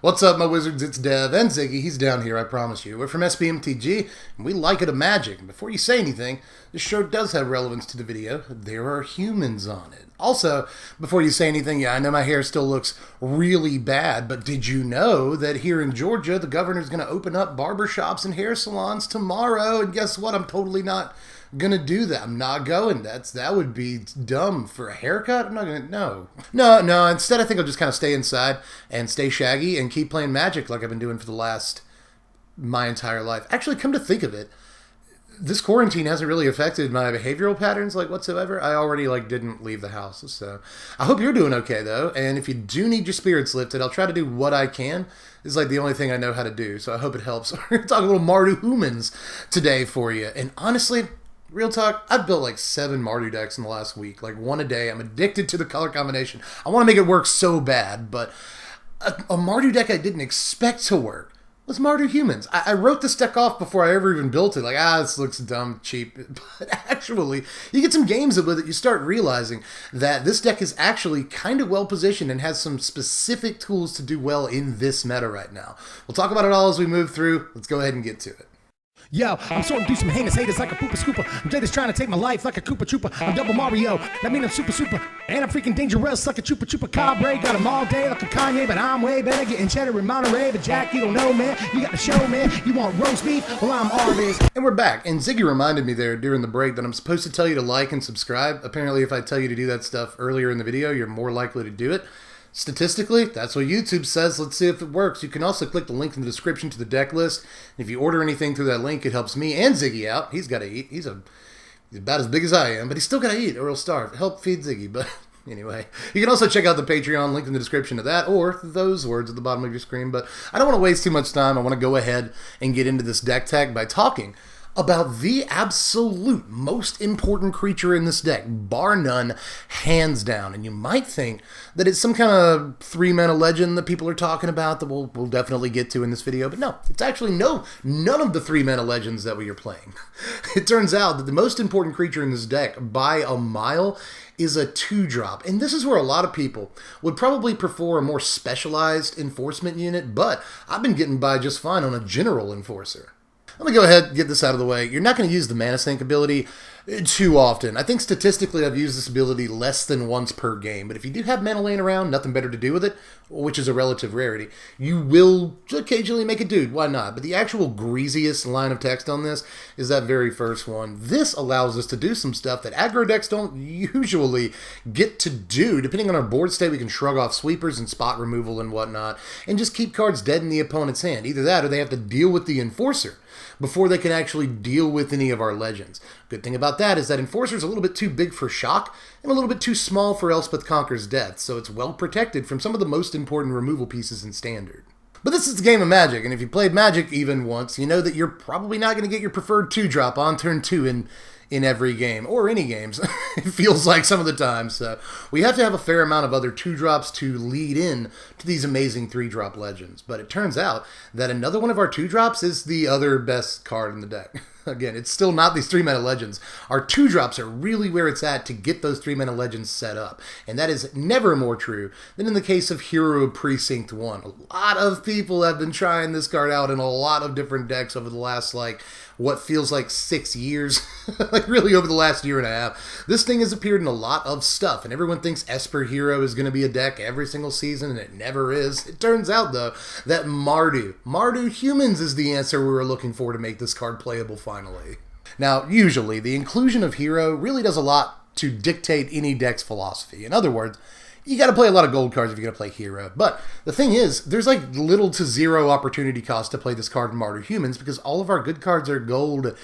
What's up, my wizards? It's Dev and Zeke. He's down here, I promise you. We're from Mtg, and we like it a magic. And before you say anything, this show does have relevance to the video. There are humans on it. Also, before you say anything, yeah, I know my hair still looks really bad, but did you know that here in Georgia, the governor's going to open up barbershops and hair salons tomorrow? And guess what? I'm totally not gonna do that. I'm not going. That would be dumb for a haircut. I'm not gonna. No. Instead, I think I'll just kind of stay inside and stay shaggy and keep playing Magic like I've been doing for my entire life. Actually, come to think of it, this quarantine hasn't really affected my behavioral patterns whatsoever. I already didn't leave the house, so I hope you're doing okay though. And if you do need your spirits lifted, I'll try to do what I can. It's the only thing I know how to do, so I hope it helps. We're gonna talk a little Mardu humans today for you, and honestly, real talk, I've built 7 Mardu decks in the last week, one a day. I'm addicted to the color combination. I want to make it work so bad, but a Mardu deck I didn't expect to work was Mardu humans. I wrote this deck off before I ever even built it. This looks dumb, cheap. But actually, you get some games with it, you start realizing that this deck is actually kind of well positioned and has some specific tools to do well in this meta right now. We'll talk about it all as we move through. Let's go ahead and get to it. Yo, I'm sorting through some heinous haters like a pooper scooper. I'm Judith trying to take my life like a Koopa Trooper. I'm double Mario, that mean I'm super. And I'm freaking dangerous like a Chupa Cabre. Got 'em all day like a Kanye, but I'm way better getting cheddar in Monterey. But Jack, you don't know, man. You got the show, man. You want roast beef? Well, I'm Arby's. And we're back. And Ziggy reminded me there during the break that I'm supposed to tell you to like and subscribe. Apparently, if I tell you to do that stuff earlier in the video, you're more likely to do it. Statistically, that's what YouTube says. Let's see if it works. You can also click the link in the description to the deck list. If you order anything through that link, it helps me and Ziggy out. He's got to eat. He's about as big as I am, but he's still got to eat or he'll starve. Help feed Ziggy. But anyway, you can also check out the Patreon link in the description of that or those words at the bottom of your screen. But I don't want to waste too much time. I want to go ahead and get into this deck tech by talking about the absolute most important creature in this deck, bar none, hands down. And you might think that it's some kind of 3-mana legend that people are talking about that we'll definitely get to in this video, but no, it's actually none of the 3-mana legends that we are playing. It turns out that the most important creature in this deck, by a mile, is a 2-drop. And this is where a lot of people would probably prefer a more specialized enforcement unit, but I've been getting by just fine on a general enforcer. Let me go ahead and get this out of the way. You're not going to use the Mana Sink ability too often. I think statistically I've used this ability less than once per game, but if you do have mana laying around, nothing better to do with it, which is a relative rarity, you will occasionally make a dude. Why not? But the actual greasiest line of text on this is that very first one. This allows us to do some stuff that aggro decks don't usually get to do. Depending on our board state, we can shrug off sweepers and spot removal and whatnot, and just keep cards dead in the opponent's hand. Either that or they have to deal with the Enforcer before they can actually deal with any of our legends. Good thing about that is that Enforcer's a little bit too big for shock and a little bit too small for Elspeth Conquers Death, so it's well protected from some of the most important removal pieces in Standard. But this is a game of Magic, and if you played Magic even once, you know that you're probably not going to get your preferred 2-drop on turn 2 in every game, or any games, it feels like some of the time. So we have to have a fair amount of other 2-drops to lead in to these amazing 3-drop legends. But it turns out that another one of our 2-drops is the other best card in the deck. Again, it's still not these 3-mana legends. Our 2-drops are really where it's at to get those 3-mana legends set up. And that is never more true than in the case of Hero of Precinct 1. A lot of people have been trying this card out in a lot of different decks over the last, what feels like 6 years. Really over the last year and a half. This thing has appeared in a lot of stuff, and everyone thinks Esper Hero is going to be a deck every single season, and it never is. It turns out, though, that Mardu Humans is the answer we were looking for to make this card playable finally. Now, usually, the inclusion of Hero really does a lot to dictate any deck's philosophy. In other words, you got to play a lot of gold cards if you're going to play Hero. But the thing is, there's little to zero opportunity cost to play this card in Mardu Humans because all of our good cards are gold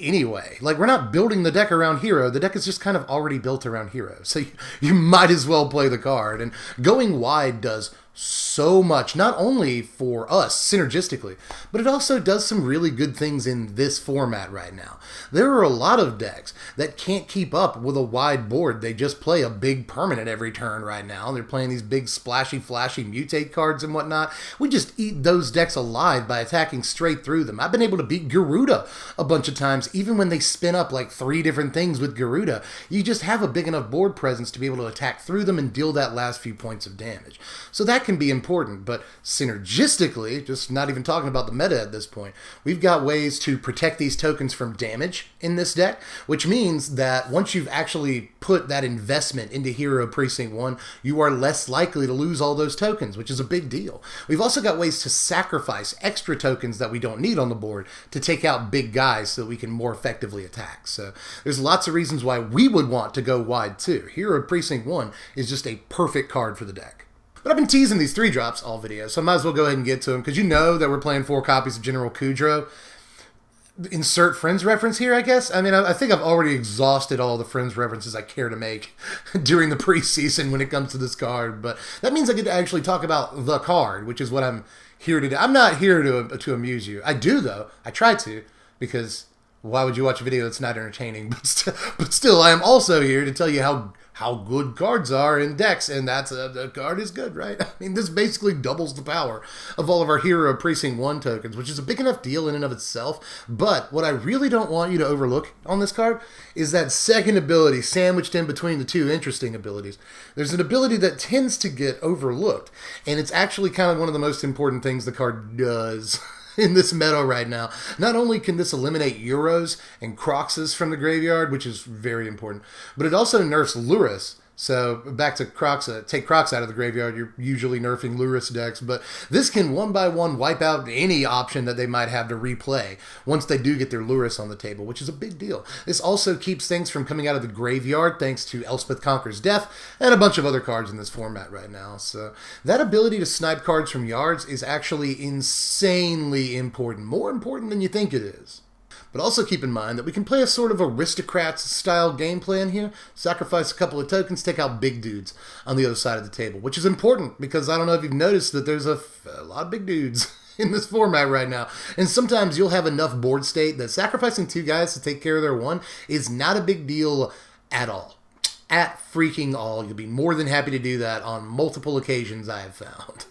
anyway. We're not building the deck around Hero. The deck is just kind of already built around Hero. So you might as well play the card. And going wide does so much, not only for us synergistically, but it also does some really good things in this format right now. There are a lot of decks that can't keep up with a wide board. They just play a big permanent every turn right now. They're playing these big splashy, flashy mutate cards and whatnot. We just eat those decks alive by attacking straight through them. I've been able to beat Garuda a bunch of times, even when they spin up 3 different things with Garuda. You just have a big enough board presence to be able to attack through them and deal that last few points of damage. So that can be important, but synergistically, just not even talking about the meta at this point, we've got ways to protect these tokens from damage in this deck, which means that once you've actually put that investment into Hero Precinct 1, you are less likely to lose all those tokens, which is a big deal. We've also got ways to sacrifice extra tokens that we don't need on the board to take out big guys so that we can more effectively attack. So there's lots of reasons why we would want to go wide too. Hero Precinct 1 is just a perfect card for the deck. But I've been teasing these 3-drops all video, so I might as well go ahead and get to them, because you know that we're playing 4 copies of General Kudro. Insert Friends reference here, I guess. I mean, I think I've already exhausted all the Friends references I care to make during the preseason when it comes to this card, but that means I get to actually talk about the card, which is what I'm here to do. I'm not here to amuse you. I do, though. I try to, because why would you watch a video that's not entertaining? But still, I am also here to tell you how good cards are in decks, and the card is good, right? I mean, this basically doubles the power of all of our Hero Precinct 1 tokens, which is a big enough deal in and of itself. But what I really don't want you to overlook on this card is that second ability sandwiched in between the 2 interesting abilities. There's an ability that tends to get overlooked, and it's actually kind of one of the most important things the card does in this meta right now. Not only can this eliminate Euros and Croxes from the graveyard, which is very important, but it also nerfs Lurrus. So back to Crox, take Crox out of the graveyard, you're usually nerfing Lurrus decks, but this can one by one wipe out any option that they might have to replay once they do get their Lurrus on the table, which is a big deal. This also keeps things from coming out of the graveyard thanks to Elspeth Conquers Death and a bunch of other cards in this format right now. So that ability to snipe cards from yards is actually insanely important, more important than you think it is. But also keep in mind that we can play a sort of aristocrats-style game plan here, sacrifice a couple of tokens, take out big dudes on the other side of the table, which is important because I don't know if you've noticed that there's a lot of big dudes in this format right now. And sometimes you'll have enough board state that sacrificing 2 guys to take care of their 1 is not a big deal at all. At freaking all. You'll be more than happy to do that on multiple occasions I have found.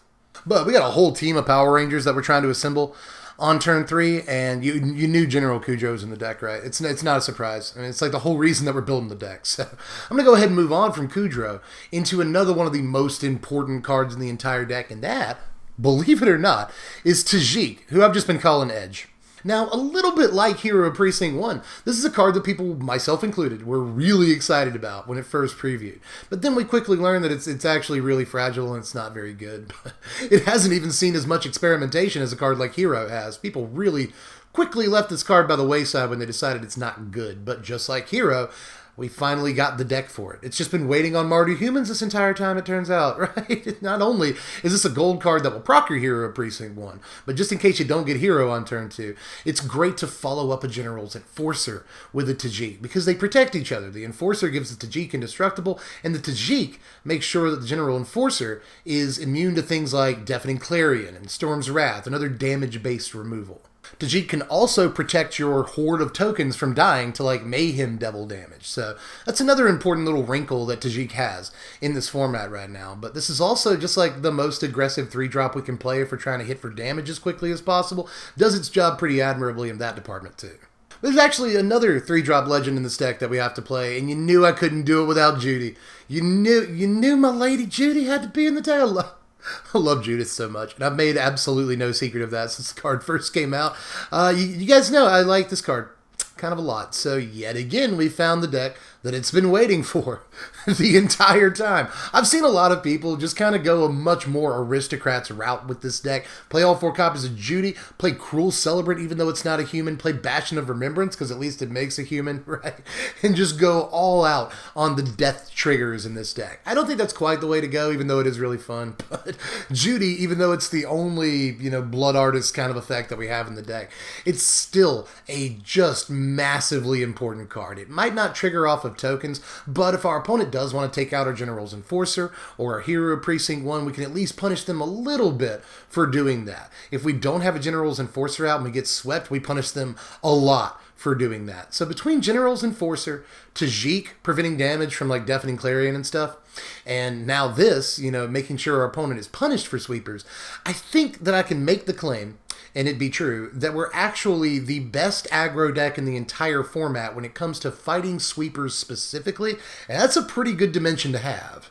But we got a whole team of Power Rangers that we're trying to assemble on turn 3, and you knew General Kudro's in the deck, right? It's not a surprise. I mean, it's like the whole reason that we're building the deck. So I'm going to go ahead and move on from Kudro into another one of the most important cards in the entire deck, and that, believe it or not, is Zeke, who I've just been calling Edge. Now, a little bit like Hero Precinct 1, this is a card that people, myself included, were really excited about when it first previewed. But then we quickly learned that it's actually really fragile and it's not very good. It hasn't even seen as much experimentation as a card like Hero has. People really quickly left this card by the wayside when they decided it's not good. But just like Hero, we finally got the deck for it. It's just been waiting on Mardu humans this entire time, it turns out, right? Not only is this a gold card that will proc your Hero Precinct 1, but just in case you don't get Hero on turn 2, it's great to follow up a General's Enforcer with a Mtg, because they protect each other. The Enforcer gives the Mtg indestructible, and the Mtg makes sure that the General Enforcer is immune to things like Deafening Clarion and Storm's Wrath and other damage-based removal. Mtg can also protect your horde of tokens from dying to like Mayhem Devil damage. So that's another important little wrinkle that Mtg has in this format right now. But this is also just like the most aggressive 3-drop we can play if we're trying to hit for damage as quickly as possible. Does its job pretty admirably in that department too. There's actually another 3-drop legend in this deck that we have to play, and you knew I couldn't do it without Judy. You knew my lady Judy had to be in the deck. I love Judith so much, and I've made absolutely no secret of that since the card first came out. You guys know I like this card kind of a lot, so yet again we found the deck that it's been waiting for the entire time. I've seen a lot of people just kind of go a much more aristocrats route with this deck. Play all 4 copies of Judy, play Cruel Celebrant even though it's not a human, play Bastion of Remembrance because at least it makes a human, right? And just go all out on the death triggers in this deck. I don't think that's quite the way to go, even though it is really fun, but Judy, even though it's the only, blood artist kind of effect that we have in the deck, it's still a just massively important card. It might not trigger off of tokens, but if our opponent does want to take out our General's Enforcer or our Hero Precinct 1, we can at least punish them a little bit for doing that. If we don't have a General's Enforcer out and we get swept, we punish them a lot for doing that. So between General's Enforcer, Zeke preventing damage from like Deafening Clarion and stuff, and now this, making sure our opponent is punished for sweepers, I think that I can make the claim, and it'd be true, that we're actually the best aggro deck in the entire format when it comes to fighting sweepers specifically, and that's a pretty good dimension to have.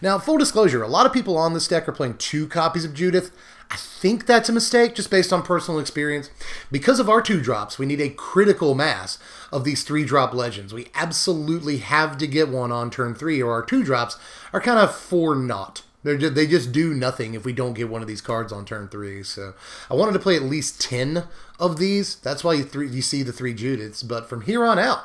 Now, full disclosure, a lot of people on this deck are playing 2 copies of Judith. I think that's a mistake, just based on personal experience. Because of our 2-drops, we need a critical mass of these 3-drop legends. We absolutely have to get one on turn 3, or our 2-drops are kind of for naught. They just do nothing if we don't get one of these cards on turn 3. So I wanted to play at least 10 of these. That's why you see the 3 Judiths. But from here on out,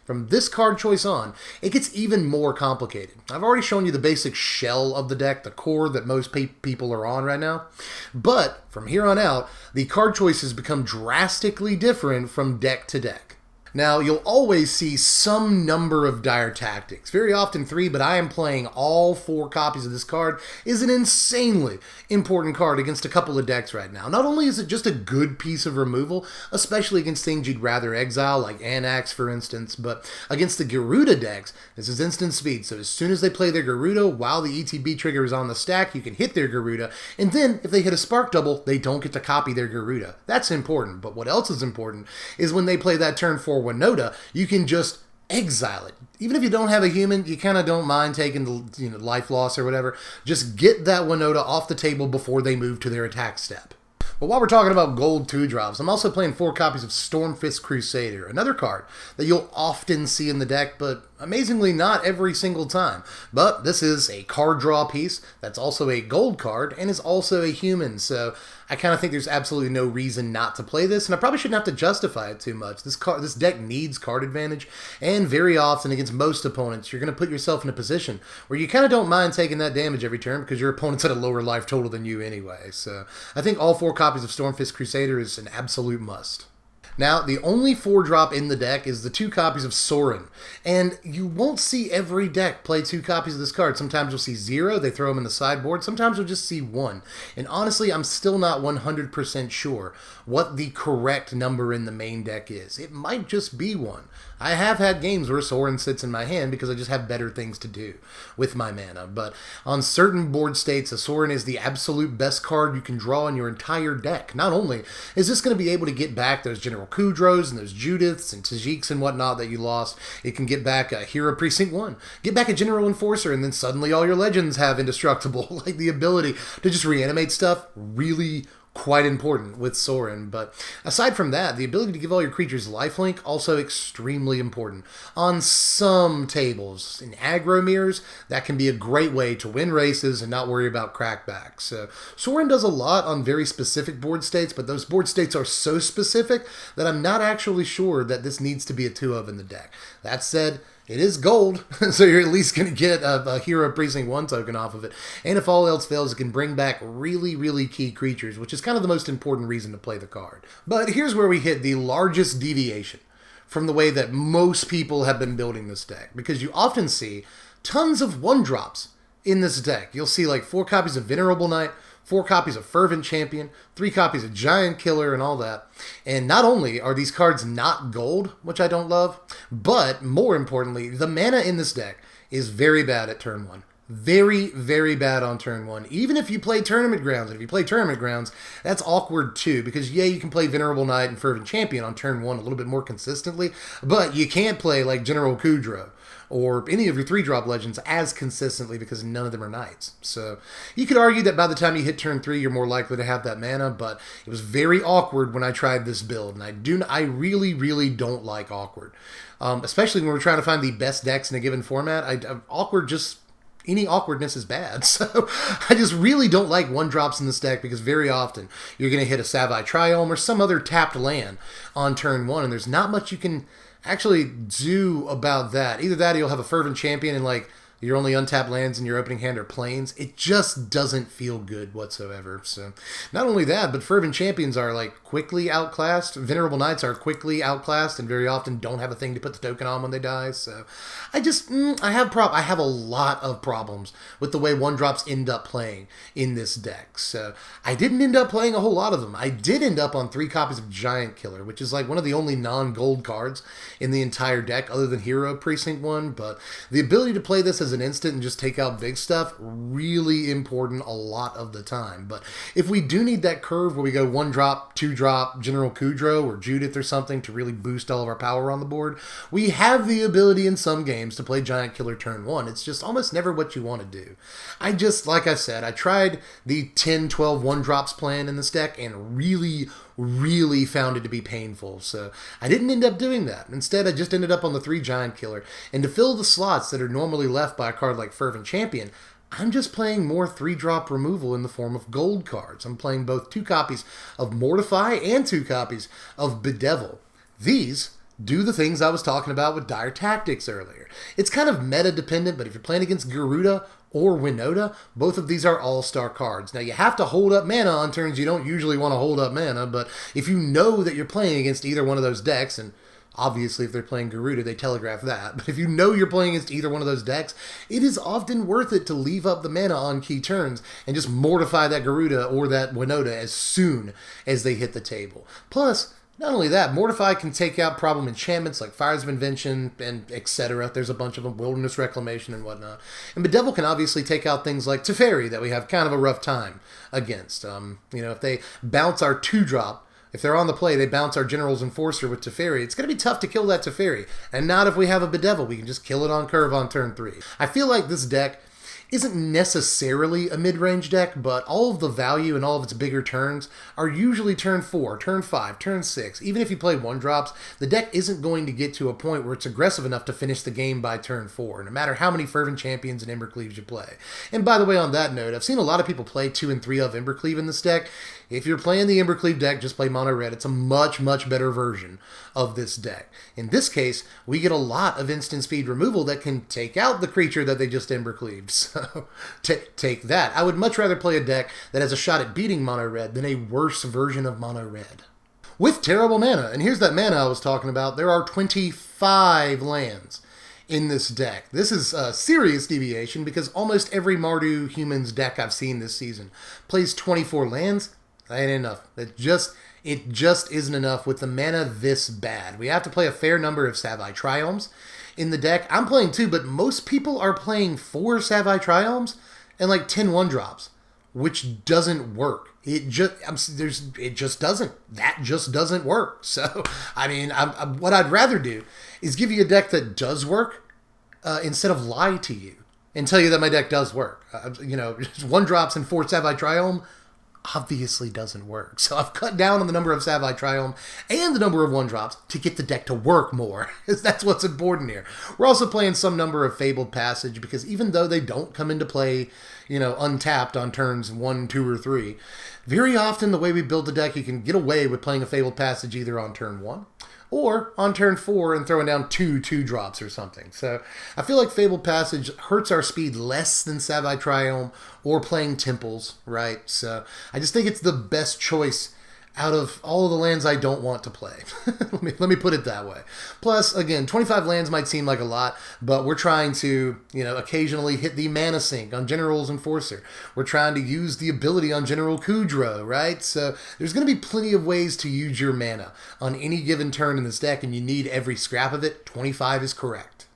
from this card choice on, it gets even more complicated. I've already shown you the basic shell of the deck, the core that most people are on right now. But from here on out, the card choices become drastically different from deck to deck. Now, you'll always see some number of dire tactics, very often 3, but I am playing all 4 copies of this card. Is an insanely important card against a couple of decks right now. Not only is it just a good piece of removal, especially against things you'd rather exile, like Anax, for instance, but against the Garuda decks, this is instant speed, so as soon as they play their Garuda, while the ETB trigger is on the stack, you can hit their Garuda, and then, if they hit a Spark Double, they don't get to copy their Garuda. That's important, but what else is important is when they play that turn 4 Winota, you can just exile it. Even if you don't have a human, you kind of don't mind taking the life loss or whatever. Just get that Winota off the table before they move to their attack step. But while we're talking about gold 2-drops, I'm also playing 4 copies of Stormfist Crusader, another card that you'll often see in the deck, but amazingly not every single time. But this is a card draw piece that's also a gold card and is also a human, so I kind of think there's absolutely no reason not to play this, and I probably shouldn't have to justify it too much. This deck needs card advantage, and very often against most opponents, you're going to put yourself in a position where you kind of don't mind taking that damage every turn because your opponent's at a lower life total than you anyway. So I think all 4 copies of Stormfist Crusader is an absolute must. Now, the only 4-drop in the deck is the 2 copies of Soaring, and you won't see every deck play 2 copies of this card. Sometimes you'll see 0, they throw them in the sideboard, sometimes you'll just see 1. And honestly, I'm still not 100% sure what the correct number in the main deck is. It might just be 1. I have had games where Soaring sits in my hand because I just have better things to do with my mana, but on certain board states, a Soaring is the absolute best card you can draw in your entire deck. Not only is this going to be able to get back those General Kudros and those Judiths and Tjiks and whatnot that you lost, it can get back a Hero Precinct 1, get back a General Enforcer, and then suddenly all your legends have Indestructible. Like, the ability to just reanimate stuff, really quite important with Soaring. But aside from that, the ability to give all your creatures lifelink, also extremely important. On some tables, in aggro mirrors, that can be a great way to win races and not worry about crackbacks. So Soaring does a lot on very specific board states, but those board states are so specific that I'm not actually sure that this needs to be a 2 of in the deck. That said, it is gold, so you're at least going to get a Hero Precinct 1 token off of it. And if all else fails, it can bring back really, really key creatures, which is kind of the most important reason to play the card. But here's where we hit the largest deviation from the way that most people have been building this deck, because you often see tons of 1-drops in this deck. You'll see like 4 copies of Venerable Knight, 4 copies of Fervent Champion, 3 copies of Giant Killer, and all that. And not only are these cards not gold, which I don't love, but more importantly, the mana in this deck is very bad at turn 1. Very, very bad on turn 1. Even if you play Tournament Grounds, and if you play Tournament Grounds, that's awkward too, because yeah, you can play Venerable Knight and Fervent Champion on turn 1 a little bit more consistently, but you can't play like General Kudro or any of your 3-drop legends as consistently because none of them are knights. So you could argue that by the time you hit turn 3, you're more likely to have that mana, but it was very awkward when I tried this build, and I really, really don't like awkward. Especially when we're trying to find the best decks in a given format. Any awkwardness is bad, so I just really don't like 1-drops in this deck because very often you're going to hit a Savai Triome or some other tapped land on turn 1, and there's not much you can actually do about that. Either that or you'll have a Fervent Champion and like your only untapped lands in your opening hand are plains. It just doesn't feel good whatsoever. So not only that, but Fervent Champions are like quickly outclassed. Venerable Knights are quickly outclassed and very often don't have a thing to put the token on when they die. So I have a lot of problems with the way 1-drops end up playing in this deck. So I didn't end up playing a whole lot of them. I did end up on 3 copies of Giant Killer, which is like one of the only non-gold cards in the entire deck other than Hero Precinct 1. But the ability to play this as as an instant and just take out big stuff, really important a lot of the time. But if we do need that curve where we go 1-drop, 2-drop, General Kudro or Judith or something to really boost all of our power on the board, we have the ability in some games to play Giant Killer turn 1. It's just almost never what you want to do. Like I said, I tried the 10, 12, 1-drops plan in this deck and really found it to be painful. So I didn't end up doing that. Instead, I just ended up on the 3 Giant Killer. And to fill the slots that are normally left by a card like Fervent Champion, I'm just playing more 3-drop removal in the form of gold cards. I'm playing both 2 copies of Mortify and 2 copies of Bedevil. These do the things I was talking about with Dire Tactics earlier. It's kind of meta-dependent, but if you're playing against Garuda or Winota, both of these are all-star cards. Now, you have to hold up mana on turns you don't usually want to hold up mana, but if you know that you're playing against either one of those decks, and obviously if they're playing Garuda, they telegraph that, but if you know you're playing against either one of those decks, it is often worth it to leave up the mana on key turns and just mortify that Garuda or that Winota as soon as they hit the table. Plus, not only that, Mortify can take out problem enchantments like Fires of Invention and etc. There's a bunch of them, Wilderness Reclamation and whatnot. And Bedevil can obviously take out things like Teferi that we have kind of a rough time against. If they bounce our 2-drop, if they're on the play, they bounce our General's Enforcer with Teferi. It's going to be tough to kill that Teferi. And not if we have a Bedevil. We can just kill it on curve on turn 3. I feel like this deck isn't necessarily a mid-range deck, but all of the value and all of its bigger turns are usually turn 4, turn 5, turn 6. Even if you play 1-drops, the deck isn't going to get to a point where it's aggressive enough to finish the game by turn 4, no matter how many Fervent Champions and Embercleaves you play. And by the way, on that note, I've seen a lot of people play 2 and 3 of Embercleave in this deck. If you're playing the Embercleave deck, just play mono red. It's a much better version of this deck. In this case, we get a lot of instant speed removal that can take out the creature that they just Embercleaved. So take that. I would much rather play a deck that has a shot at beating mono red than a worse version of mono red. With terrible mana, and here's that mana I was talking about, there are 25 lands in this deck. This is a serious deviation because almost every Mardu Humans deck I've seen this season plays 24 lands. That ain't enough. It just isn't enough with the mana this bad. We have to play a fair number of Savai Triomes in the deck. I'm playing 2, but most people are playing 4 Savai Triomes and like 10 1-drops, which doesn't work. It just doesn't. That just doesn't work. So, what I'd rather do is give you a deck that does work instead of lie to you and tell you that my deck does work. Just 1-drops and 4 Savai Triome obviously doesn't work. So I've cut down on the number of Savai Triome and the number of 1-drops to get the deck to work more. That's what's important here. We're also playing some number of Fabled Passage because even though they don't come into play, untapped on turns 1, 2, or 3, very often the way we build the deck, you can get away with playing a Fabled Passage either on turn 1 or on turn 4 and throwing down 2 2-drops or something. So I feel like Fabled Passage hurts our speed less than Savai Triome or playing Temples, right? So I just think it's the best choice out of all of the lands I don't want to play. let me put it that way. Plus, again, 25 lands might seem like a lot, but we're trying to, occasionally hit the mana sink on General's Enforcer. We're trying to use the ability on General Kudro, right? So there's going to be plenty of ways to use your mana on any given turn in this deck, and you need every scrap of it. 25 is correct.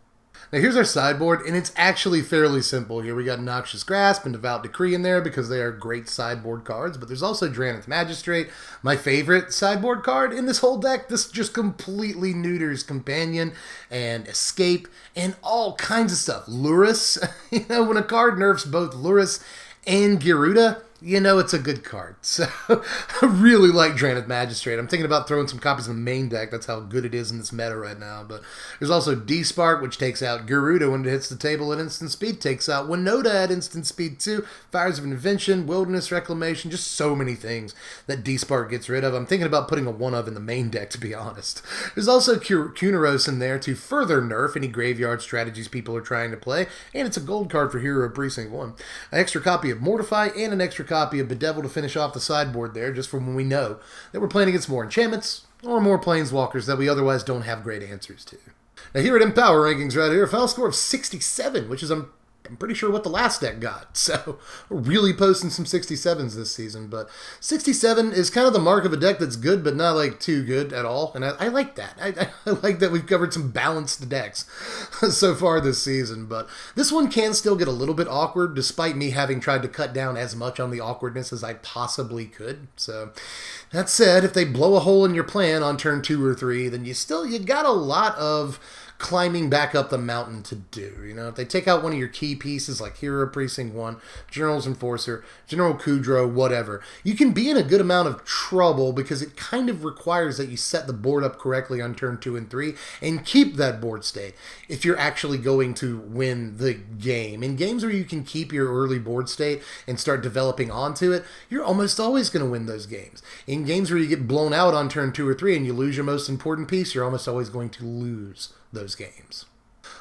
Now here's our sideboard, and it's actually fairly simple here. We got Noxious Grasp and Devout Decree in there because they are great sideboard cards, but there's also Drannith Magistrate, my favorite sideboard card in this whole deck. This just completely neuters Companion and Escape and all kinds of stuff. Lurrus, when a card nerfs both Lurrus and Garuda, it's a good card. So I really like Drannith Magistrate. I'm thinking about throwing some copies in the main deck. That's how good it is in this meta right now. But there's also D-Spark, which takes out Garuda when it hits the table at instant speed. Takes out Winota at instant speed too. Fires of Invention, Wilderness Reclamation, just so many things that D-Spark gets rid of. I'm thinking about putting a one of in the main deck, to be honest. There's also Kuneros in there to further nerf any graveyard strategies people are trying to play. And it's a gold card for Hero of Precinct 1. An extra copy of Mortify and an extra copy of Bedevil to finish off the sideboard there, just from when we know that we're playing against more enchantments or more planeswalkers that we otherwise don't have great answers to. Now here at Empower Rankings right here, a final score of 67, which is I'm I'm pretty sure what the last deck got. So really posting some 67s this season. But 67 is kind of the mark of a deck that's good, but not like too good at all. And I like that. I like that we've covered some balanced decks so far this season. But this one can still get a little bit awkward, despite me having tried to cut down as much on the awkwardness as I possibly could. So that said, if they blow a hole in your plan on turn 2 or 3, then you got a lot of climbing back up the mountain to do. You know, if they take out one of your key pieces like Hero Precinct 1, General's Enforcer, General Kudro, whatever, you can be in a good amount of trouble because it kind of requires that you set the board up correctly on turn 2 and 3 and keep that board state if you're actually going to win the game. In games where you can keep your early board state and start developing onto it, you're almost always going to win those games. In games where you get blown out on turn 2 or 3 and you lose your most important piece, you're almost always going to lose those games.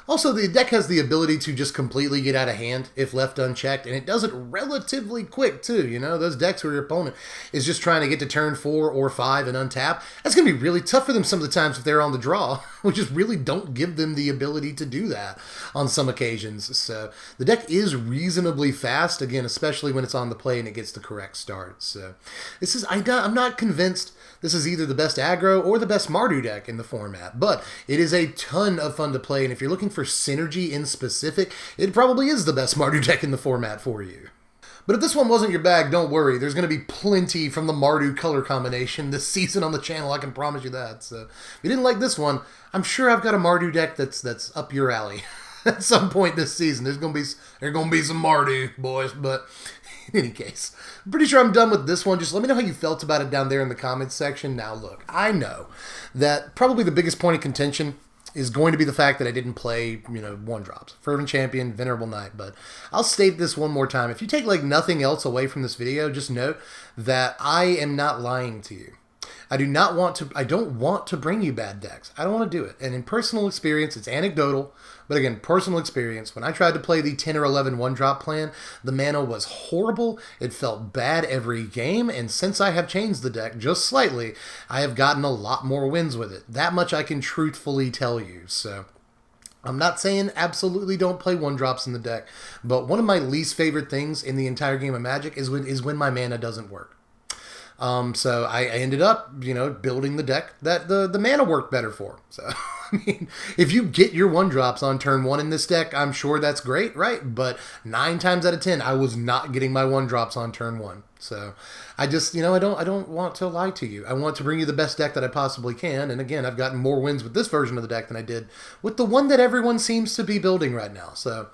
Also, the deck has the ability to just completely get out of hand if left unchecked, and it does it relatively quick, too. You know, those decks where your opponent is just trying to get to turn 4 or 5 and untap, that's going to be really tough for them some of the times if they're on the draw. We just really don't give them the ability to do that on some occasions. So the deck is reasonably fast, again, especially when it's on the play and it gets the correct start. So this is, I'm not convinced this is either the best aggro or the best Mardu deck in the format, but it is a ton of fun to play, and if you're looking for synergy in specific, it probably is the best Mardu deck in the format for you. But if this one wasn't your bag, don't worry. There's going to be plenty from the Mardu color combination this season on the channel, I can promise you that. So if you didn't like this one, I'm sure I've got a Mardu deck that's up your alley. At some point this season, there's going to be some Mardu, boys, but in any case, I'm pretty sure I'm done with this one. Just let me know how you felt about it down there in the comments section. Now, look, I know that probably the biggest point of contention is going to be the fact that I didn't play, one drops. Fervent Champion, Venerable Knight. But I'll state this one more time. If you take, nothing else away from this video, just note that I am not lying to you. I don't want to bring you bad decks. I don't want to do it. And in personal experience, it's anecdotal, but again, personal experience, when I tried to play the 10 or 11 one-drop plan, the mana was horrible, it felt bad every game, and since I have changed the deck just slightly, I have gotten a lot more wins with it. That much I can truthfully tell you, so I'm not saying absolutely don't play one-drops in the deck, but one of my least favorite things in the entire game of Magic is when my mana doesn't work. So I ended up, building the deck that the mana worked better for. So, I mean, if you get your 1-drops on turn 1 in this deck, I'm sure that's great, right? But 9 times out of 10, I was not getting my 1-drops on turn 1. So I just, I don't want to lie to you. I want to bring you the best deck that I possibly can. And again, I've gotten more wins with this version of the deck than I did with the one that everyone seems to be building right now. So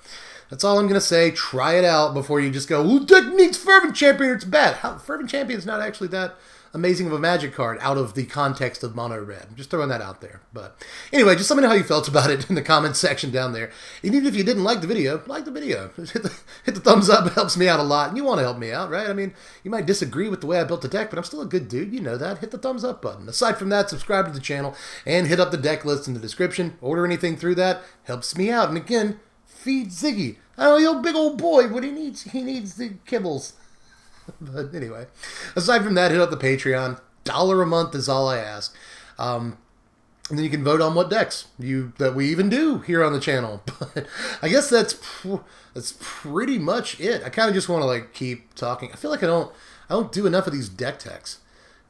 that's all I'm going to say. Try it out before you just go, "Ooh, deck needs Fervent Champion, it's bad." Fervent Champion is not actually that amazing of a Magic card out of the context of mono red. I'm just throwing that out there. But anyway, just let me know how you felt about it in the comments section down there. And even if you didn't like the video, like the video. Hit the thumbs up. It helps me out a lot. And you want to help me out, right? I mean, you might disagree with the way I built the deck, but I'm still a good dude. You know that. Hit the thumbs up button. Aside from that, subscribe to the channel and hit up the deck list in the description. Order anything through that. Helps me out. And again, feed Zeke. Oh, you big old boy. What he needs the kibbles. But anyway, aside from that, hit up the Patreon. $1 a month is all I ask. And then you can vote on what decks that we even do here on the channel. But I guess that's pretty much it. I kind of just want to keep talking. I feel like I don't do enough of these deck techs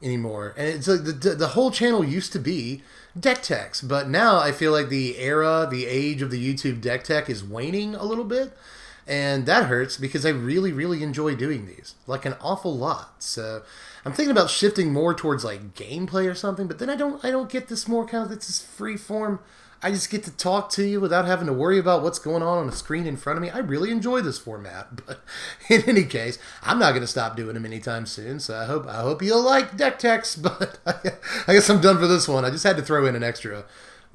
anymore. And it's like the whole channel used to be deck techs, but now I feel like the age of the YouTube deck tech is waning a little bit. And that hurts because I really, really enjoy doing these, an awful lot. So I'm thinking about shifting more towards gameplay or something, but then I don't get this more kind of this free form. I just get to talk to you without having to worry about what's going on a screen in front of me. I really enjoy this format, but in any case, I'm not going to stop doing them anytime soon. So I hope you like deck techs, but I guess I'm done for this one. I just had to throw in an extra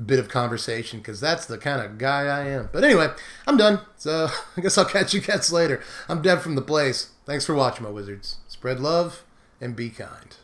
bit of conversation because that's the kind of guy I am. But anyway, I'm done. So I guess I'll catch you cats later. I'm Dev from the place. Thanks for watching, my wizards. Spread love and be kind.